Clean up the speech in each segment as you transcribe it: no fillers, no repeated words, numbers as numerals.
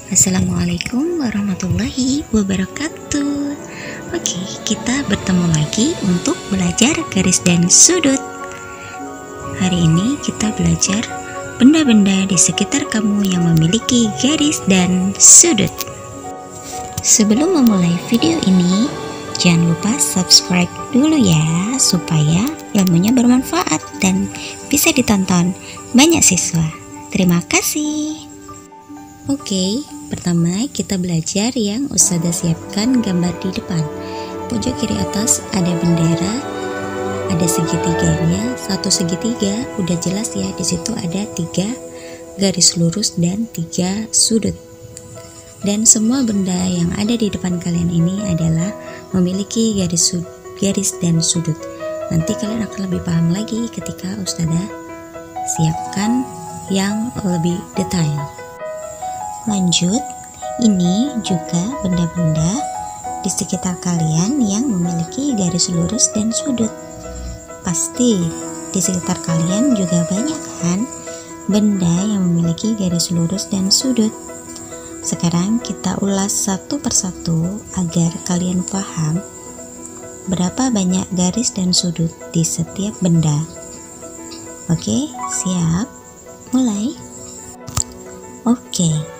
Assalamualaikum warahmatullahi wabarakatuh. Oke, kita bertemu lagi untuk belajar garis dan sudut. Hari ini kita belajar benda-benda di sekitar kamu yang memiliki garis dan sudut. Sebelum memulai video ini, jangan lupa subscribe dulu ya, supaya ilmunya bermanfaat dan bisa ditonton banyak siswa. Terima kasih. Oke, pertama kita belajar yang Ustazah siapkan gambar di depan. Pojok kiri atas ada bendera, ada segitiganya, satu segitiga, udah jelas ya, di situ ada 3 garis lurus dan 3 sudut. Dan semua benda yang ada di depan kalian ini adalah memiliki garis dan sudut. Nanti kalian akan lebih paham lagi ketika Ustazah siapkan yang lebih detail. Lanjut, ini juga benda-benda di sekitar kalian yang memiliki garis lurus dan sudut. Pasti di sekitar kalian juga banyak kan benda yang memiliki garis lurus dan sudut. Sekarang kita ulas satu persatu agar kalian paham berapa banyak garis dan sudut di setiap benda. Oke, siap? Mulai. Oke.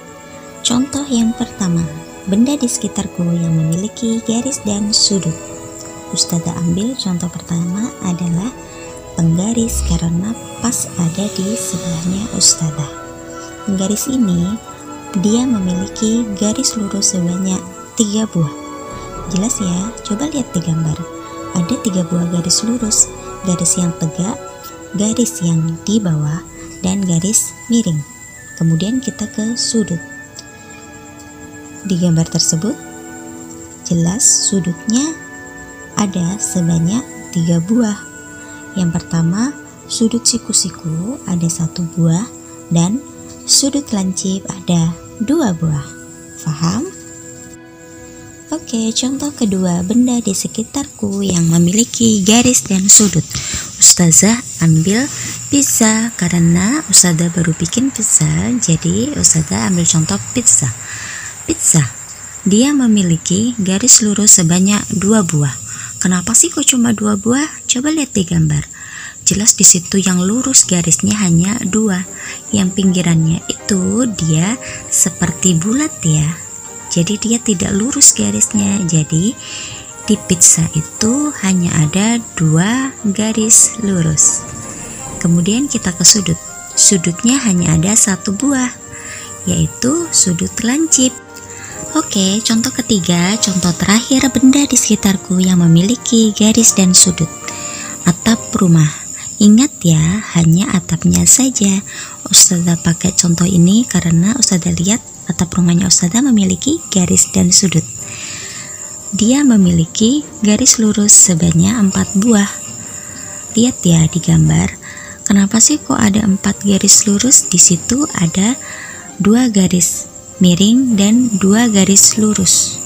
Contoh yang pertama, benda di sekitarku yang memiliki garis dan sudut. Ustazah ambil contoh pertama adalah penggaris karena pas ada di sebelahnya Ustazah. Penggaris ini dia memiliki garis lurus sebanyak 3 buah. Jelas ya, coba lihat di gambar. Ada 3 buah garis lurus, garis yang tegak, garis yang di bawah, dan garis miring. Kemudian kita ke sudut. Di gambar tersebut jelas sudutnya ada sebanyak 3 buah. Yang pertama, sudut siku-siku ada 1 buah dan sudut lancip ada 2 buah. Paham? Oke, contoh kedua, benda di sekitarku yang memiliki garis dan sudut. Ustazah ambil pizza karena Ustazah baru bikin pizza, jadi Ustazah ambil contoh pizza. Pizza, dia memiliki garis lurus sebanyak 2 buah. Kenapa sih kok cuma 2 buah? Coba lihat di gambar. Jelas di situ yang lurus garisnya hanya 2. Yang pinggirannya itu dia seperti bulat ya. Jadi dia tidak lurus garisnya. Jadi di pizza itu hanya ada 2 garis lurus. Kemudian kita ke sudut. Sudutnya hanya ada 1 buah, yaitu sudut lancip. Oke, contoh ketiga, contoh terakhir benda di sekitarku yang memiliki garis dan sudut. Atap rumah. Ingat ya, hanya atapnya saja. Ustazah pakai contoh ini karena Ustazah lihat atap rumahnya Ustazah memiliki garis dan sudut. Dia memiliki garis lurus sebanyak 4 buah. Lihat ya di gambar. Kenapa sih kok ada 4 garis lurus? Di situ ada 2 garis miring dan 2 garis lurus.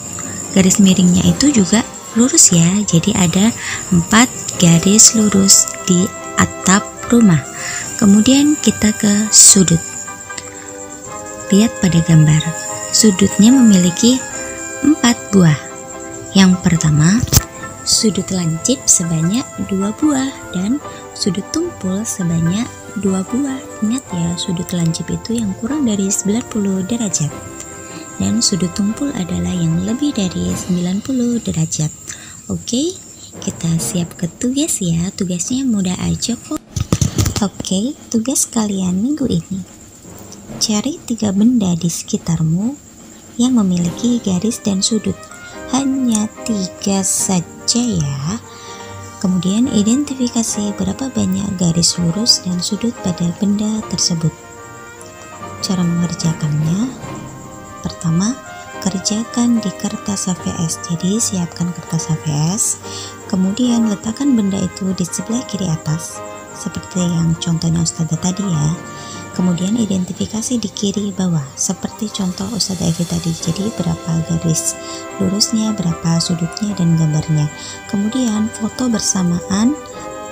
Garis miringnya itu juga lurus ya, jadi ada 4 garis lurus di atap rumah. Kemudian kita ke sudut. Lihat pada gambar, sudutnya memiliki 4 buah. Yang pertama, sudut lancip sebanyak 2 buah dan sudut tumpul sebanyak 2 buah. Ingat ya, sudut lancip itu yang kurang dari 90 derajat dan sudut tumpul adalah yang lebih dari 90 derajat. Oke, kita siap ke tugas ya. Tugasnya mudah aja kok. Oke, tugas kalian minggu ini, cari 3 benda di sekitarmu yang memiliki garis dan sudut. Hanya 3 saja ya. Kemudian identifikasi berapa banyak garis lurus dan sudut pada benda tersebut. Cara mengerjakannya, pertama, kerjakan di kertas HVS. Jadi siapkan kertas HVS, kemudian letakkan benda itu di sebelah kiri atas seperti yang contohnya Ustazah tadi ya. Kemudian identifikasi di kiri bawah seperti contoh Ustazah Evi tadi. Jadi berapa garis lurusnya, berapa sudutnya, dan gambarnya. Kemudian foto bersamaan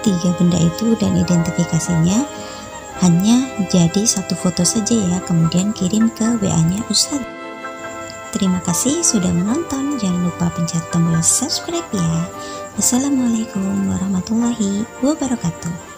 3 benda itu dan identifikasinya. Hanya jadi 1 foto saja ya. Kemudian kirim ke WA-nya Ustazah. Terima kasih sudah menonton. Jangan lupa pencet tombol subscribe ya. Wassalamualaikum warahmatullahi wabarakatuh.